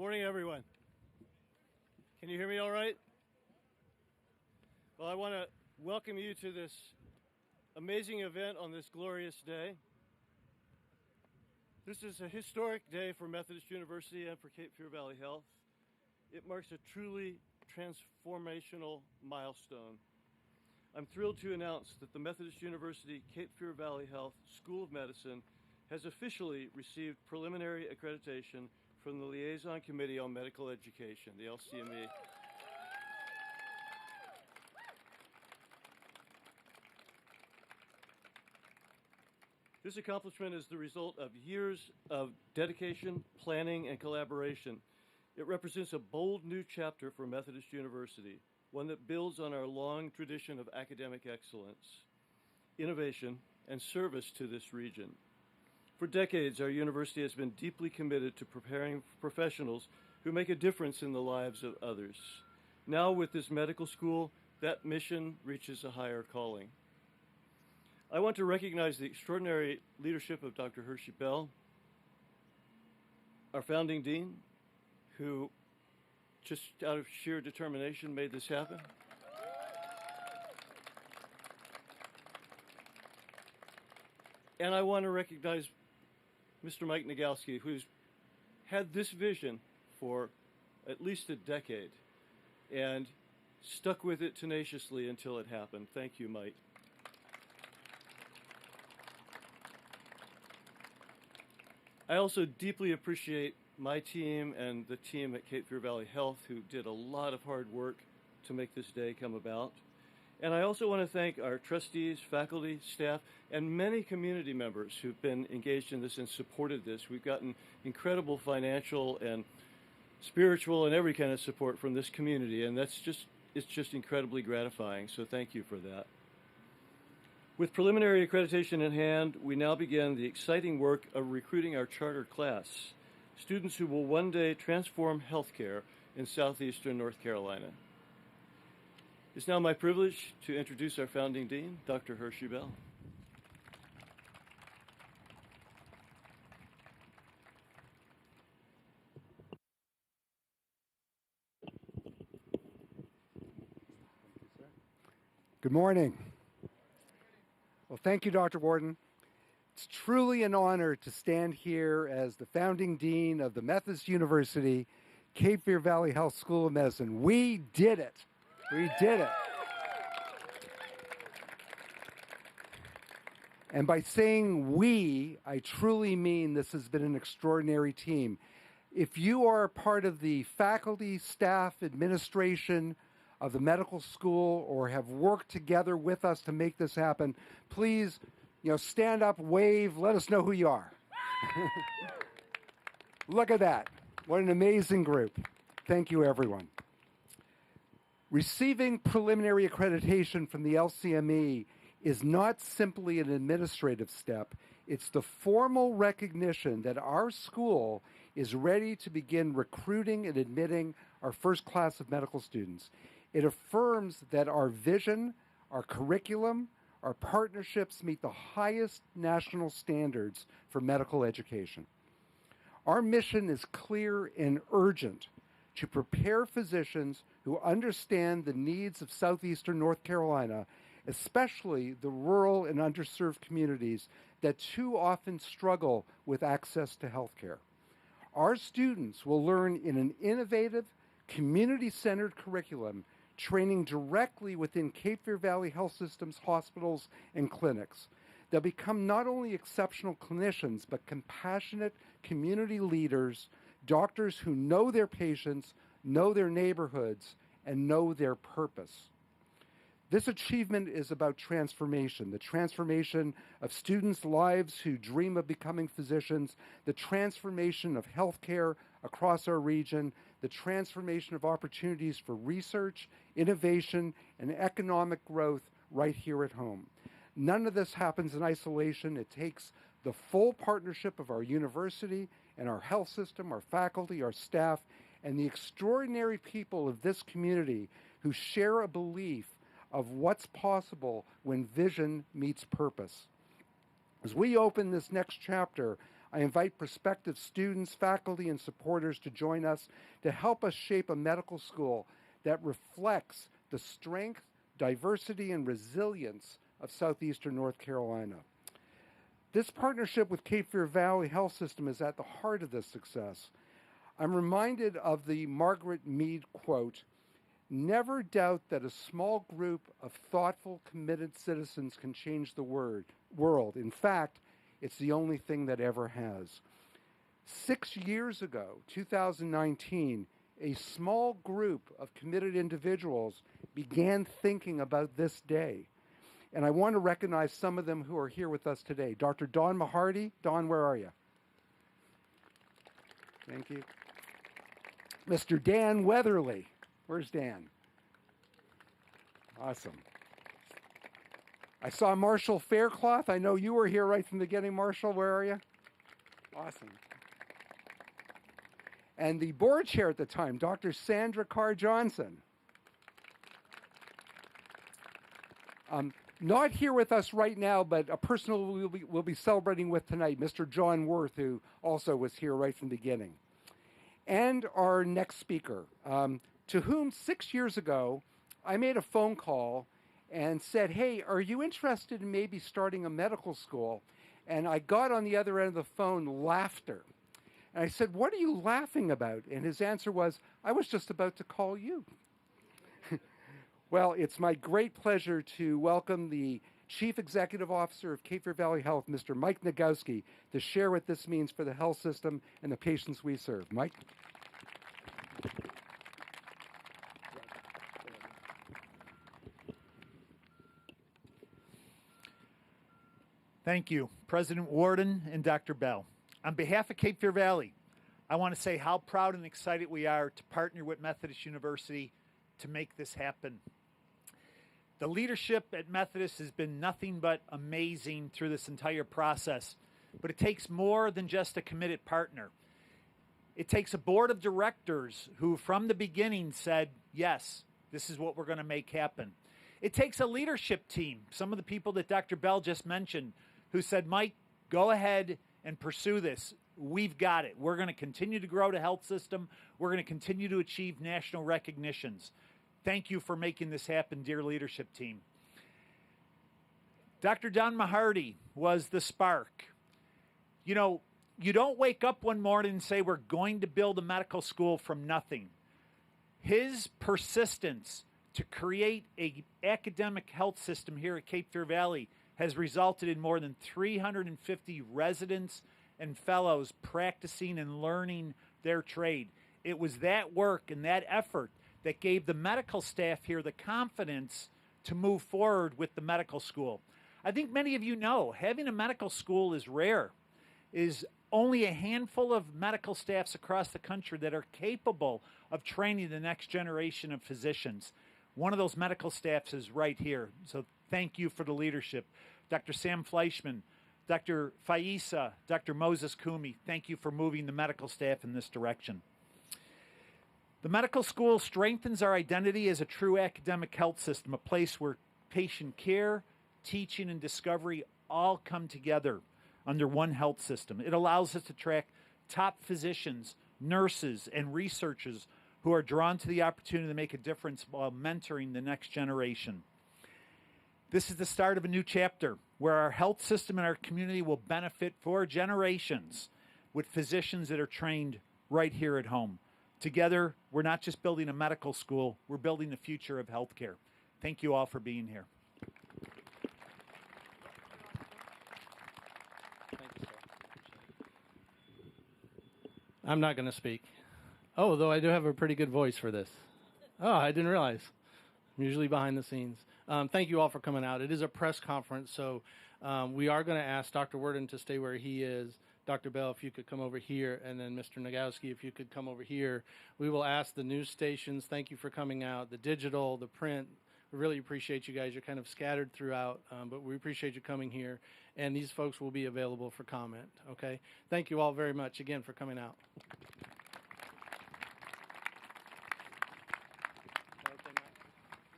morning, everyone. Can you hear me all right? Well, I want to welcome you to this amazing event on this glorious day. This is a historic day for Methodist University and for Cape Fear Valley Health. It marks a truly transformational milestone. I'm thrilled to announce that the Methodist University Cape Fear Valley Health School of Medicine has officially received preliminary accreditation from the Liaison Committee on Medical Education, the LCME. This accomplishment is the result of years of dedication, planning, and collaboration. It represents a bold new chapter for Methodist University, one that builds on our long tradition of academic excellence, innovation, and service to this region. For decades, our university has been deeply committed to preparing professionals who make a difference in the lives of others. Now, with this medical school, that mission reaches a higher calling. I want to recognize the extraordinary leadership of Dr. Hershey Bell, our founding dean, who just out of sheer determination made this happen. And I want to recognize Mr. Mike Nagalski, who's had this vision for at least a decade and stuck with it tenaciously until it happened. Thank you, Mike. I also deeply appreciate my team and the team at Cape Fear Valley Health, who did a lot of hard work to make this day come about. And I also want to thank our trustees, faculty, staff, and many community members who've been engaged in this and supported this. We've gotten incredible financial and spiritual and every kind of support from this community, and it's just incredibly gratifying, so thank you for that. With preliminary accreditation in hand, we now begin the exciting work of recruiting our charter class, students who will one day transform healthcare in southeastern North Carolina. It's now my privilege to introduce our founding dean, Dr. Hershey Bell. Good morning. Well, thank you, Dr. Warden. It's truly an honor to stand here as the founding dean of the Methodist University Cape Fear Valley Health School of Medicine. We did it. We did it. And by saying we, I truly mean this has been an extraordinary team. If you are a part of the faculty, staff, administration of the medical school or have worked together with us to make this happen, please, stand up, wave, let us know who you are. Look at that. What an amazing group. Thank you, everyone. Receiving preliminary accreditation from the LCME is not simply an administrative step. It's the formal recognition that our school is ready to begin recruiting and admitting our first class of medical students. It affirms that our vision, our curriculum, our partnerships meet the highest national standards for medical education. Our mission is clear and urgent: to prepare physicians who understand the needs of southeastern North Carolina, especially the rural and underserved communities that too often struggle with access to health care. Our students will learn in an innovative, community-centered curriculum, training directly within Cape Fear Valley Health System's hospitals and clinics. They'll become not only exceptional clinicians, but compassionate community leaders, doctors who know their patients, know their neighborhoods, and know their purpose. This achievement is about transformation, the transformation of students' lives who dream of becoming physicians, the transformation of healthcare across our region, the transformation of opportunities for research, innovation, and economic growth right here at home. None of this happens in isolation. It takes the full partnership of our university and our health system, our faculty, our staff, and the extraordinary people of this community who share a belief of what's possible when vision meets purpose. As we open this next chapter, I invite prospective students, faculty, and supporters to join us to help us shape a medical school that reflects the strength, diversity, and resilience of southeastern North Carolina. This partnership with Cape Fear Valley Health System is at the heart of this success. I'm reminded of the Margaret Mead quote, "Never doubt that a small group of thoughtful, committed citizens can change the world. In fact, it's the only thing that ever has." 6 years ago, 2019, a small group of committed individuals began thinking about this day. And I want to recognize some of them who are here with us today. Dr. Don Mahardy. Don, where are you? Thank you. Mr. Dan Weatherly. Where's Dan? Awesome. I saw Marshall Faircloth. I know you were here right from the beginning, Marshall. Where are you? Awesome. And the board chair at the time, Dr. Sandra Carr Johnson. Not here with us right now, but a person we'll be celebrating with tonight, Mr. John Worth, who also was here right from the beginning. And our next speaker, to whom 6 years ago, I made a phone call and said, "Hey, are you interested in maybe starting a medical school?" And I got on the other end of the phone laughter. And I said, "What are you laughing about?" And his answer was, "I was just about to call you." Well, it's my great pleasure to welcome the Chief Executive Officer of Cape Fear Valley Health, Mr. Mike Nagowski, to share what this means for the health system and the patients we serve. Mike? Thank you, President Warden and Dr. Bell. On behalf of Cape Fear Valley, I want to say how proud and excited we are to partner with Methodist University to make this happen. The leadership at Methodist has been nothing but amazing through this entire process, but it takes more than just a committed partner. It takes a board of directors who from the beginning said, yes, this is what we're going to make happen. It takes a leadership team, some of the people that Dr. Bell just mentioned, who said, Mike, go ahead and pursue this. We've got it. We're going to continue to grow the health system. We're going to continue to achieve national recognitions. Thank you for making this happen, dear leadership team. Dr. Don Mahardy was the spark. You know, you don't wake up one morning and say, we're going to build a medical school from nothing. His persistence to create an academic health system here at Cape Fear Valley has resulted in more than 350 residents and fellows practicing and learning their trade. It was that work and that effort that gave the medical staff here the confidence to move forward with the medical school. I think many of you know having a medical school is rare. Is only a handful of medical staffs across the country that are capable of training the next generation of physicians. One of those medical staffs is right here. So thank you for the leadership. Dr. Sam Fleischman, Dr. Faisa, Dr. Moses Kumi, thank you for moving the medical staff in this direction. The medical school strengthens our identity as a true academic health system, a place where patient care, teaching, and discovery all come together under one health system. It allows us to attract top physicians, nurses, and researchers who are drawn to the opportunity to make a difference while mentoring the next generation. This is the start of a new chapter where our health system and our community will benefit for generations with physicians that are trained right here at home. Together, we're not just building a medical school, we're building the future of healthcare. Thank you all for being here. Thank you, sir. I'm not going to speak. Oh, though I do have a pretty good voice for this. Oh, I didn't realize. I'm usually behind the scenes. Thank you all for coming out. It is a press conference, so we are going to ask Dr. Worden to stay where he is. Dr. Bell, if you could come over here, and then Mr. Nagowski, if you could come over here. We will ask the news stations, thank you for coming out, the digital, the print. We really appreciate you guys. You're kind of scattered throughout, but we appreciate you coming here, and these folks will be available for comment, okay? Thank you all very much again for coming out.